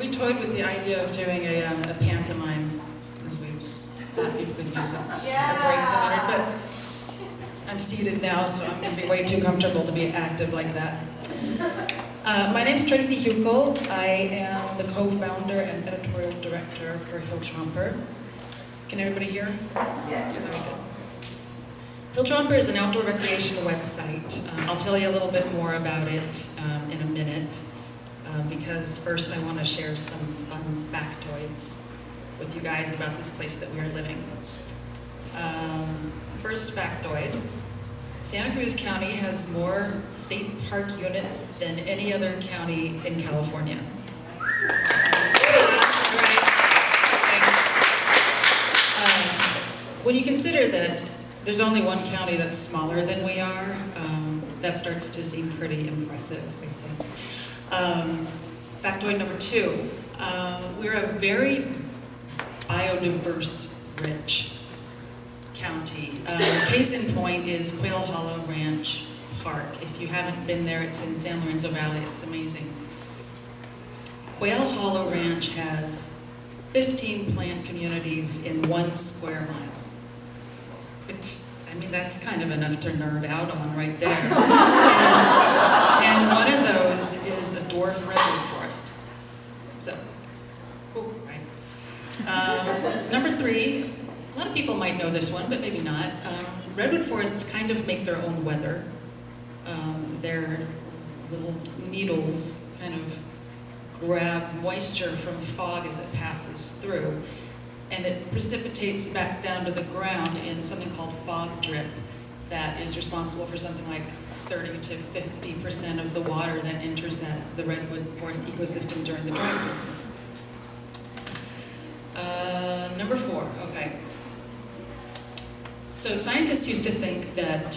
We toyed with the idea of doing a pantomime, because we thought people could use a break somewhere, but I'm seated now, so I'm going to be way too comfortable to be active like that. My name's Traci Hukill. I am the co-founder and editorial director for HillTromper. Can everybody hear? Yes. Very good. HillTromper is an outdoor recreation website. I'll tell you a little bit more about it in a minute, because first I want to share some fun factoids with you guys about this place that we are living. First factoid, Santa Cruz County has more state park units than any other county in California. When you consider that there's only one county that's smaller than we are, that starts to seem pretty impressive, I think. Factoid number 2, we're a very biodiverse, rich county. Case in point is Quail Hollow Ranch Park. If you haven't been there, it's in San Lorenzo Valley. It's amazing. Quail Hollow Ranch has 15 plant communities in 1 square mile. Which, I mean, that's kind of enough to nerd out on right there. And one of those is a dwarf redwood forest. So, cool, right? Number 3, a lot of people might know this one, but maybe not. Redwood forests kind of make their own weather. Their little needles kind of grab moisture from fog as it passes through, and it precipitates back down to the ground in something called fog drip that is responsible for something like 30 to 50% of the water that enters the redwood forest ecosystem during the dry season. Number 4, okay. So scientists used to think that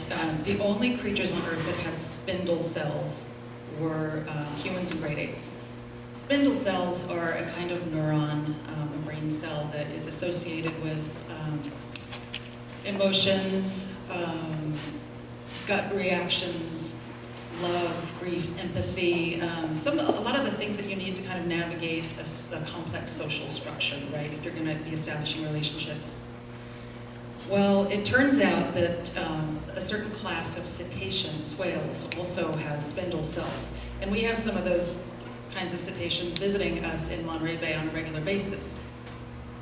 the only creatures on Earth that had spindle cells were humans and great apes. Spindle cells are a kind of neuron, a brain cell that is associated with emotions, gut reactions, love, grief, empathy, a lot of the things that you need to kind of navigate a complex social structure, right, if you're going to be establishing relationships. Well, it turns out that a certain class of cetaceans, whales, also has spindle cells. And we have some of those kinds of cetaceans visiting us in Monterey Bay on a regular basis.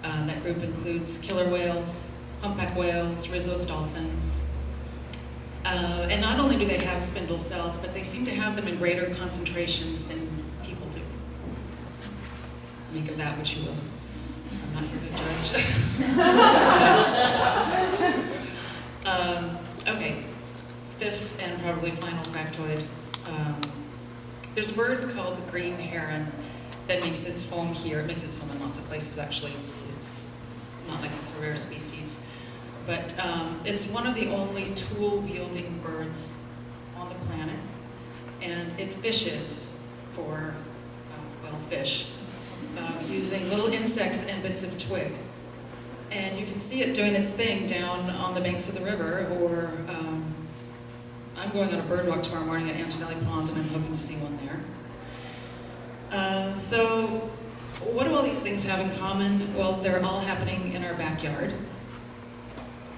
That group includes killer whales, humpback whales, Rizzo's dolphins. And not only do they have spindle cells, but they seem to have them in greater concentrations than people do. Make of that what you will. I'm not here to judge. Okay, 5th and probably final factoid. There's a bird called the green heron that makes its home here. It makes its home in lots of places, actually. It's not like it's a rare species. But it's one of the only tool-wielding birds on the planet. And it fishes for, fish, using little insects and bits of twig. And you can see it doing its thing down on the banks of the river, or I'm going on a bird walk tomorrow morning at Antonelli Pond, and I'm hoping to see one there. So what do all these things have in common? Well, they're all happening in our backyard.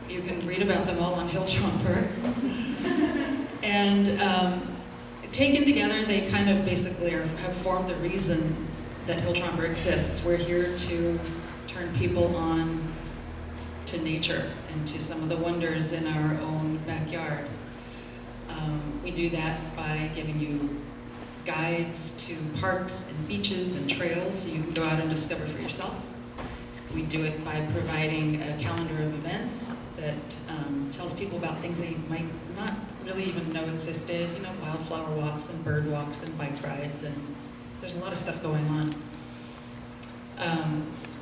You can read about them all on HillTromper. And taken together, they kind of basically have formed the reason that HillTromper exists. We're here to turn people on to nature and to some of the wonders in our own backyard. We do that by giving you guides to parks and beaches and trails so you can go out and discover for yourself. We do it by providing a calendar of events that tells people about things they might not really even know existed, you know, wildflower walks and bird walks and bike rides, and there's a lot of stuff going on.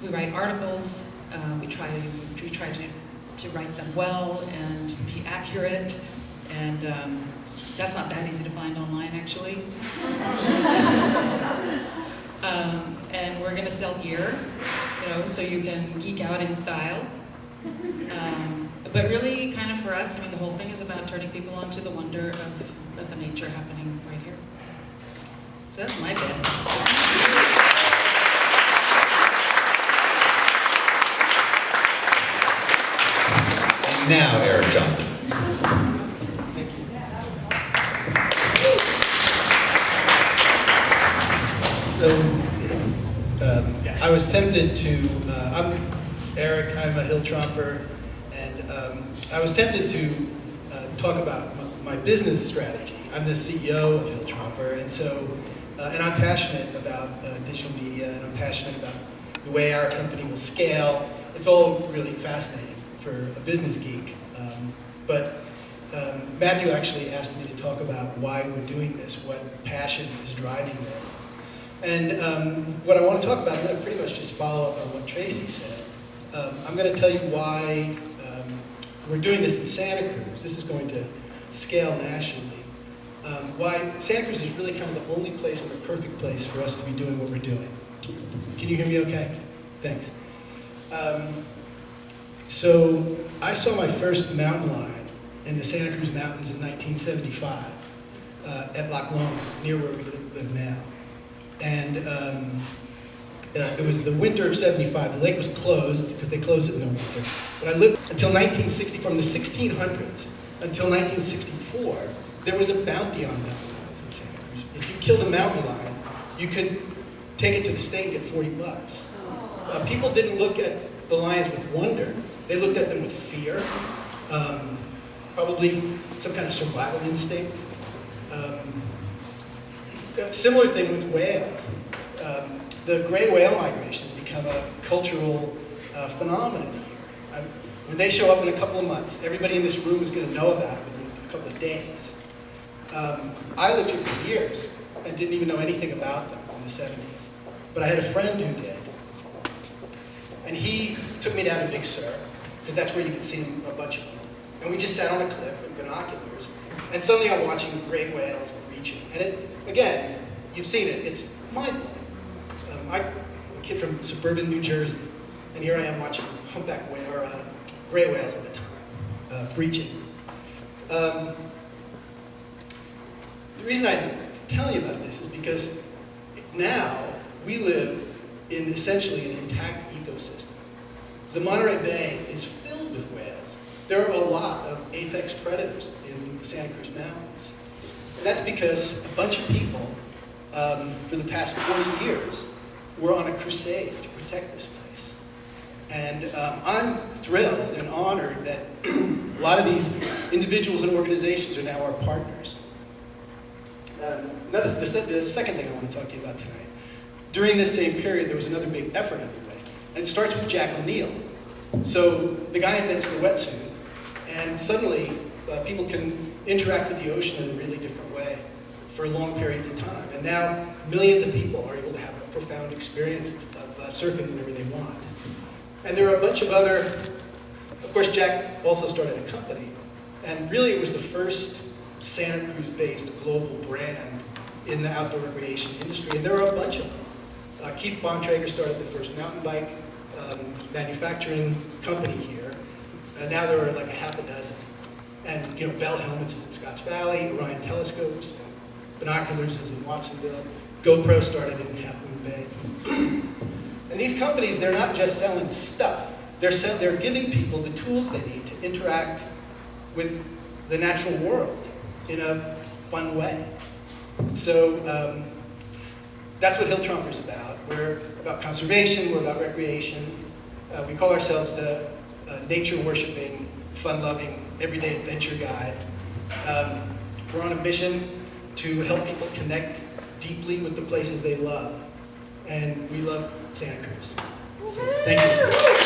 We write articles. We try to write them well and be accurate, and that's not that easy to find online, actually. And we're going to sell gear, you know, so you can geek out in style. But really, kind of for us, I mean, the whole thing is about turning people on to the wonder of the nature happening right here. So that's my bit. Now, Eric Johnson. Thank you. So, I was tempted to, I'm Eric, I'm a HillTromper, and I was tempted to talk about my business strategy. I'm the CEO of HillTromper, and so, and I'm passionate about digital media, and I'm passionate about the way our company will scale. It's all really fascinating for a business geek. But Matthew actually asked me to talk about why we're doing this, what passion is driving this. And what I want to talk about, I'm going to pretty much just follow up on what Tracy said. I'm going to tell you why we're doing this in Santa Cruz. This is going to scale nationally. Why Santa Cruz is really kind of the only place and the perfect place for us to be doing what we're doing. Can you hear me okay? Thanks. So I saw my first mountain lion in the Santa Cruz Mountains in 1975 at Loch Lomond, near where we live now. And it was the winter of '75. The lake was closed because they closed it in the winter. But I lived until 1960, from the 1600s until 1964, there was a bounty on mountain lions in Santa Cruz. If you killed a mountain lion, you could take it to the state and get $40. People didn't look at the lions with wonder. They looked at them with fear, probably some kind of survival instinct. Similar thing with whales. The gray whale migration has become a cultural phenomenon here. When they show up in a couple of months, everybody in this room is going to know about it within a couple of days. I lived here for years and didn't even know anything about them in the 70s. But I had a friend who did. And he took me down to Big Sur, because that's where you could see a bunch of them. And we just sat on a cliff with binoculars. And suddenly I'm watching gray whales breaching. And it, again, you've seen it, it's mind-blowing. I'm a kid from suburban New Jersey, and here I am watching humpback whale, or gray whales at the time, breaching. The reason I'm telling you about this is because now we live in essentially an intact ecosystem. The Monterey Bay is filled with whales. There are a lot of apex predators in the Santa Cruz Mountains. And that's because a bunch of people, for the past 40 years, were on a crusade to protect this place. And I'm thrilled and honored that a lot of these individuals and organizations are now our partners. The second thing I want to talk to you about tonight. During this same period, there was another big effort underway. And it starts with Jack O'Neill. So the guy invents the wetsuit, and suddenly people can interact with the ocean in a really different way for long periods of time. And now millions of people are able to have a profound experience of surfing whenever they want. And there are a bunch of other, of course Jack also started a company, and really it was the first Santa Cruz-based global brand in the outdoor recreation industry, and there are a bunch of them. Keith Bontrager started the first mountain bike manufacturing company here. Now there are like a half a dozen. And Bell Helmets is in Scotts Valley, Orion Telescopes, Binoculars is in Watsonville, GoPro started in Half Moon Bay. And these companies, they're not just selling stuff. They're giving people the tools they need to interact with the natural world in a fun way. So that's what HillTromper is about. We're about conservation, we're about recreation. We call ourselves the nature-worshiping, fun-loving, everyday adventure guide. We're on a mission to help people connect deeply with the places they love. And we love Santa Cruz. So, thank you.